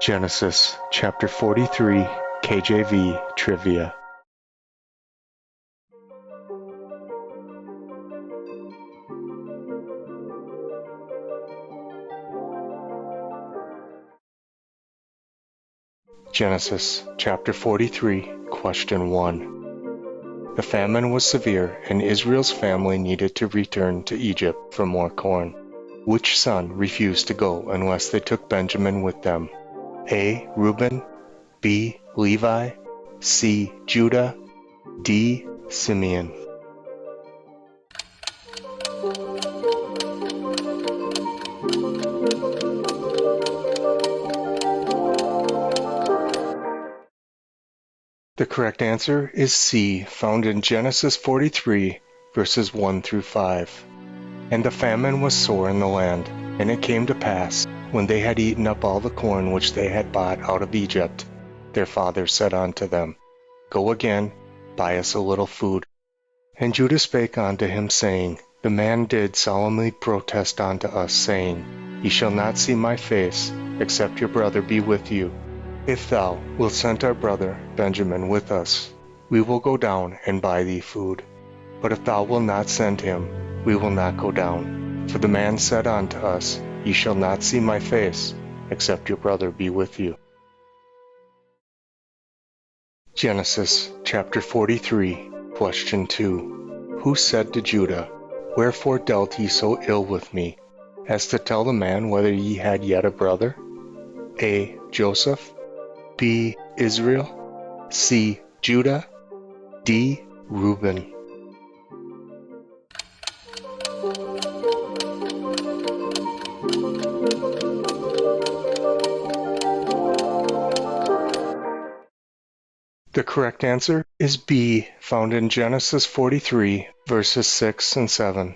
Genesis chapter 43, KJV Trivia. Genesis chapter 43, question 1. The famine was severe, and Israel's family needed to return to Egypt for more corn. Which son refused to go unless they took Benjamin with them? A. Reuben, B. Levi, C. Judah, D. Simeon. The correct answer is C, found in Genesis 43, verses 1 through 5. And the famine was sore in the land, and it came to pass, when they had eaten up all the corn which they had bought out of Egypt, their father said unto them, Go again, buy us a little food. And Judah spake unto him, saying, The man did solemnly protest unto us, saying, Ye shall not see my face, except your brother be with you. If thou wilt send our brother Benjamin with us, we will go down and buy thee food. But if thou wilt not send him, we will not go down. For the man said unto us, Ye shall not see my face, except your brother be with you. Genesis chapter 43, question 2. Who said to Judah, Wherefore dealt ye so ill with me, as to tell the man whether ye had yet a brother? A. Joseph, B. Israel, C. Judah, D. Reuben. The correct answer is B, found in Genesis 43, verses 6 and 7.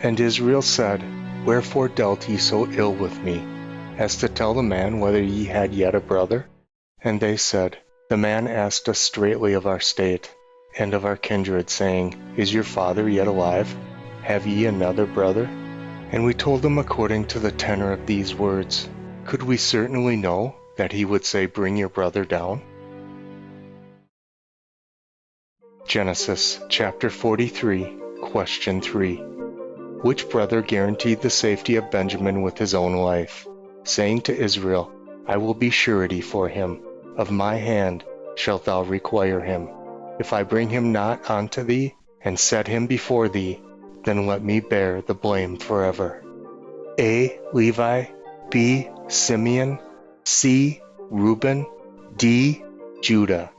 And Israel said, Wherefore dealt ye so ill with me, as to tell the man whether ye had yet a brother? And they said, The man asked us straitly of our state, and of our kindred, saying, Is your father yet alive? Have ye another brother? And we told him according to the tenor of these words. Could we certainly know that he would say, Bring your brother down? Genesis chapter 43, question 3. Which brother guaranteed the safety of Benjamin with his own life, saying to Israel, I will be surety for him, of my hand shalt thou require him. If I bring him not unto thee, and set him before thee, then let me bear the blame forever. A. Levi, B. Simeon, C. Reuben, D. Judah.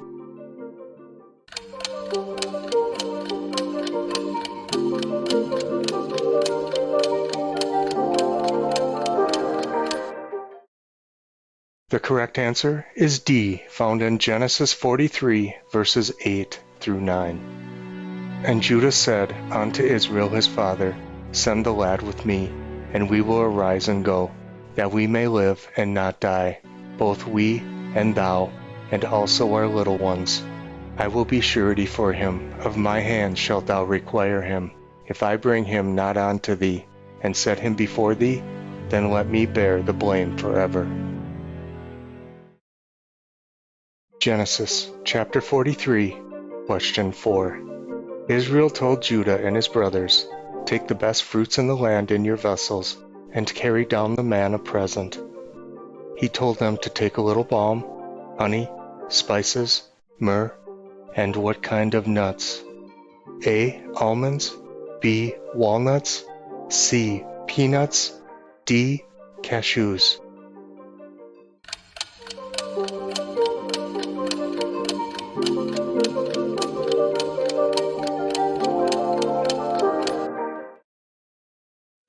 The correct answer is D, found in Genesis 43, verses 8 through 9. And Judah said unto Israel his father, Send the lad with me, and we will arise and go, that we may live and not die, both we and thou, and also our little ones. I will be surety for him, of my hand shalt thou require him. If I bring him not unto thee, and set him before thee, then let me bear the blame forever. Genesis chapter 43, question 4. Israel told Judah and his brothers, Take the best fruits in the land in your vessels, and carry down the man a present. He told them to take a little balm, honey, spices, myrrh, and what kind of nuts? A. Almonds, B. Walnuts, C. Peanuts, D. Cashews.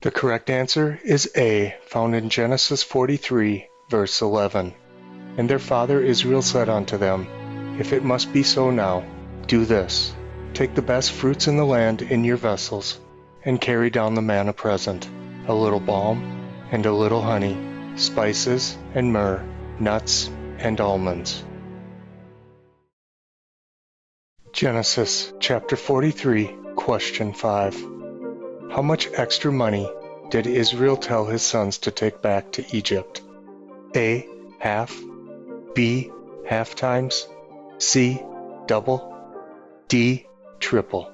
The correct answer is A, found in Genesis 43, verse 11. And their father Israel said unto them, If it must be so now, do this. Take the best fruits in the land in your vessels, and carry down the man a present, a little balm, and a little honey, spices and myrrh, nuts and almonds. Genesis chapter 43, question 5. How much extra money did Israel tell his sons to take back to Egypt? A. half, B, half times, C, double, D, triple.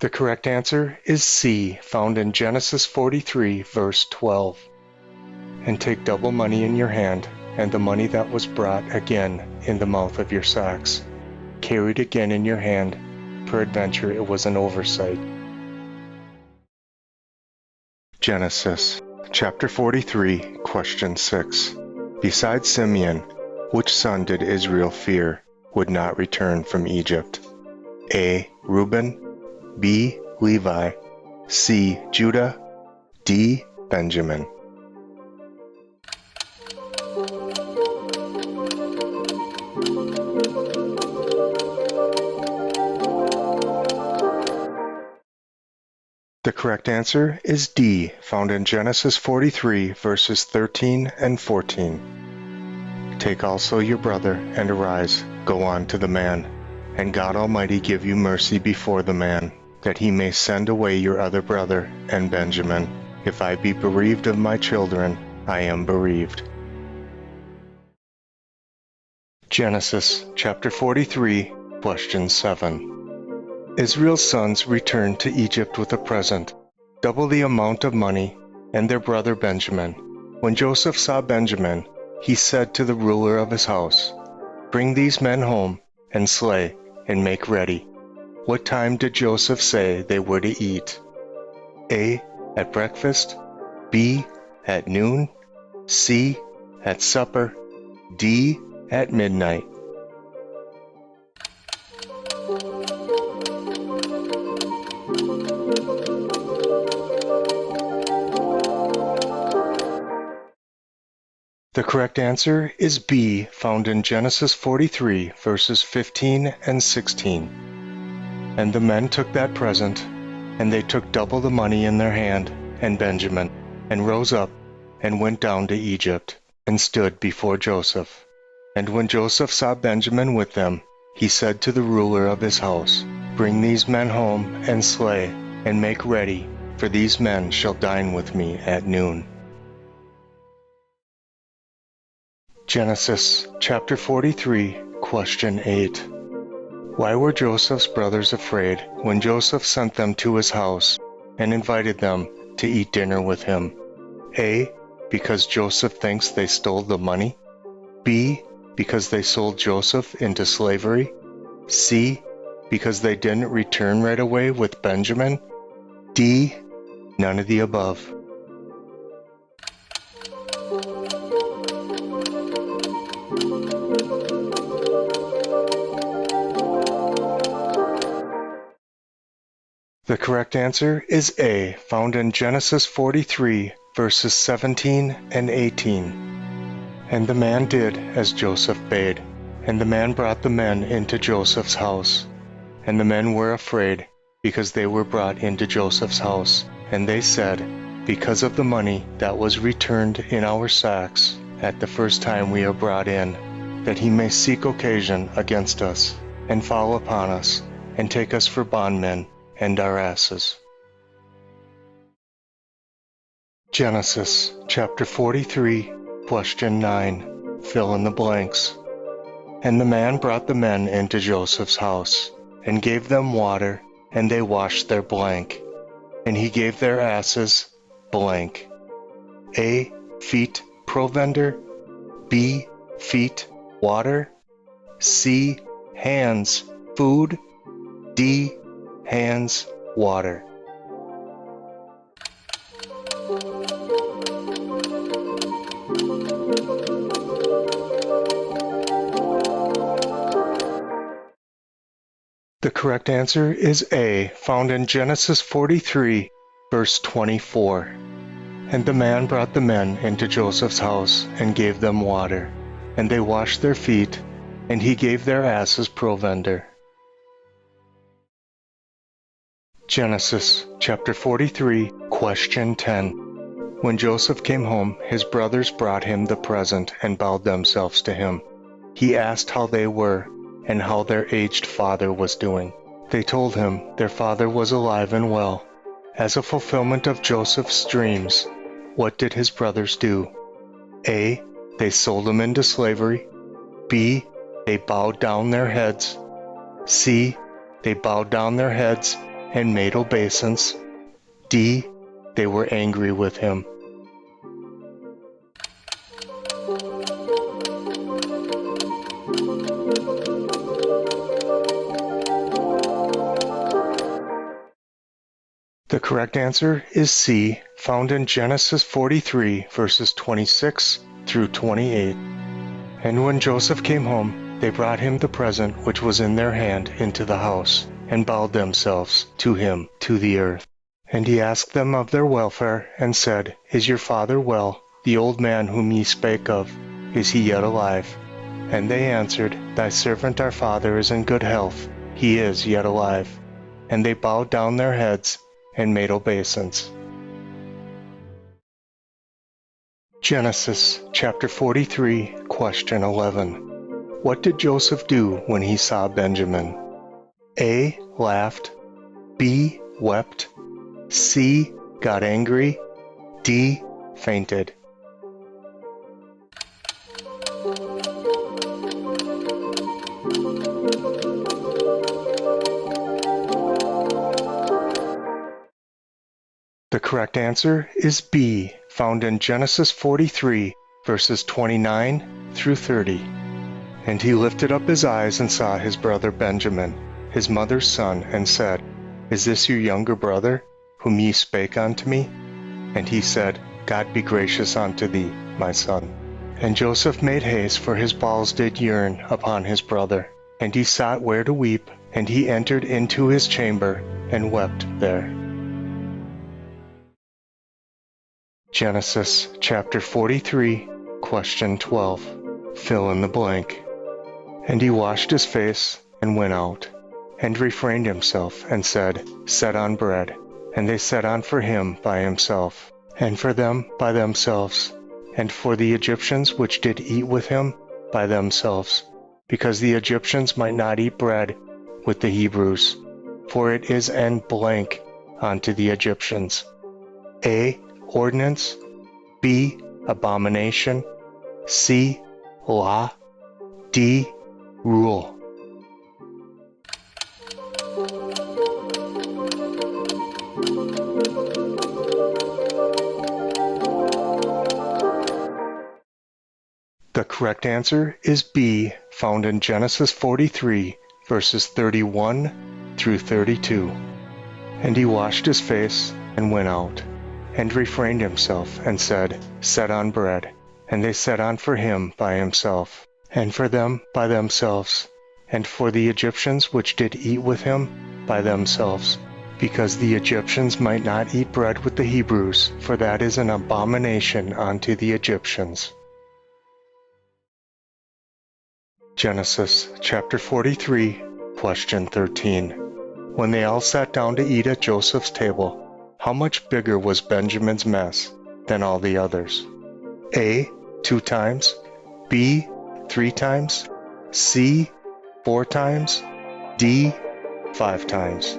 The correct answer is C, found in Genesis 43, verse 12. And take double money in your hand, and the money that was brought again in the mouth of your sacks, carried again in your hand, peradventure it was an oversight. Genesis chapter 43, question 6. Besides Simeon, which son did Israel fear would not return from Egypt? A. Reuben, B. Levi, C. Judah, D. Benjamin. The correct answer is D, found in Genesis 43, verses 13 and 14. Take also your brother, and arise, go on to the man, and God Almighty give you mercy before the man, that he may send away your other brother, and Benjamin. If I be bereaved of my children, I am bereaved. Genesis chapter 43, question 7. Israel's sons returned to Egypt with a present, double the amount of money, and their brother Benjamin. When Joseph saw Benjamin, he said to the ruler of his house, "Bring these men home, and slay, and make ready." What time did Joseph say they were to eat? A. At breakfast, B. At noon, C. At supper, D. At midnight. The correct answer is B, found in Genesis 43, verses 15 and 16. And the men took that present, and they took double the money in their hand, and Benjamin, and rose up, and went down to Egypt, and stood before Joseph. And when Joseph saw Benjamin with them, he said to the ruler of his house, "Bring these men home, and slay, and make ready, for these men shall dine with me at noon." Genesis chapter 43, question 8. Why were Joseph's brothers afraid when Joseph sent them to his house and invited them to eat dinner with him? A. Because Joseph thinks they stole the money. B. Because they sold Joseph into slavery. C. Because they didn't return right away with Benjamin. D. None of the above. The correct answer is A, found in Genesis 43, verses 17 and 18. And the man did as Joseph bade, and the man brought the men into Joseph's house. And the men were afraid, because they were brought into Joseph's house. And they said, "Because of the money that was returned in our sacks at the first time we are brought in, that he may seek occasion against us, and fall upon us, and take us for bondmen, and our asses." Genesis chapter 43, question 9. Fill in the blanks. And the man brought the men into Joseph's house, and gave them water, and they washed their blank. And he gave their asses blank. A. Feet provender. B. Feet water. C. Hands food. D. Hands water. The correct answer is A, found in Genesis 43, verse 24. And the man brought the men into Joseph's house, and gave them water, and they washed their feet, and he gave their asses provender. Genesis chapter 43, question 10. When Joseph came home, his brothers brought him the present and bowed themselves to him. He asked how they were, and how their aged father was doing. They told him their father was alive and well. As a fulfillment of Joseph's dreams, what did his brothers do? A. They sold him into slavery. B. They bowed down their heads. C. They bowed down their heads and made obeisance. D. They were angry with him. The correct answer is C, found in Genesis 43, verses 26 through 28. And when Joseph came home, they brought him the present which was in their hand into the house, and bowed themselves to him to the earth. And he asked them of their welfare, and said, Is your father well? The old man whom ye spake of, is he yet alive? And they answered, Thy servant our father is in good health, he is yet alive. And they bowed down their heads, and made obeisance. Genesis chapter 43, question 11. What did Joseph do when he saw Benjamin? A. Laughed. B. Wept. C. Got angry. D. Fainted. The correct answer is B, found in Genesis 43, verses 29 through 30. And he lifted up his eyes and saw his brother Benjamin, his mother's son, and said, Is this your younger brother, whom ye spake unto me? And he said, God be gracious unto thee, my son. And Joseph made haste, for his bowels did yearn upon his brother. And he sought where to weep, and he entered into his chamber, and wept there. Genesis chapter 43, question 12. Fill in the blank. And he washed his face, and went out, and refrained himself, and said, Set on bread. And they set on for him by himself, and for them by themselves, and for the Egyptians which did eat with him by themselves, because the Egyptians might not eat bread with the Hebrews, for it is en blank unto the Egyptians. A. Ordinance. B. Abomination. C. Law. D. Rule. The correct answer is B, found in Genesis 43, verses 31 through 32. And he washed his face, and went out, and refrained himself, and said, Set on bread. And they set on for him by himself, and for them by themselves, and for the Egyptians which did eat with him by themselves, because the Egyptians might not eat bread with the Hebrews, for that is an abomination unto the Egyptians. Genesis chapter 43, question 13. When they all sat down to eat at Joseph's table, how much bigger was Benjamin's mess than all the others? A. 2 times. B. 3 times. C. 4 times. D. 5 times.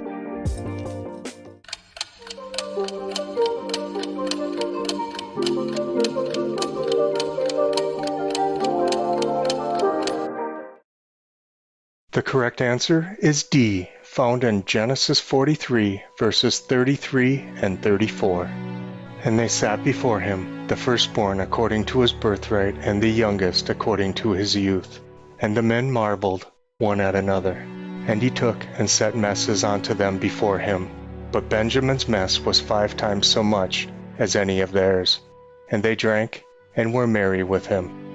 The correct answer is D, found in Genesis 43, verses 33 and 34. And they sat before him, the firstborn according to his birthright, and the youngest according to his youth. And the men marveled one at another. And he took and set messes unto them before him. But Benjamin's mess was 5 times so much as any of theirs. And they drank and were merry with him.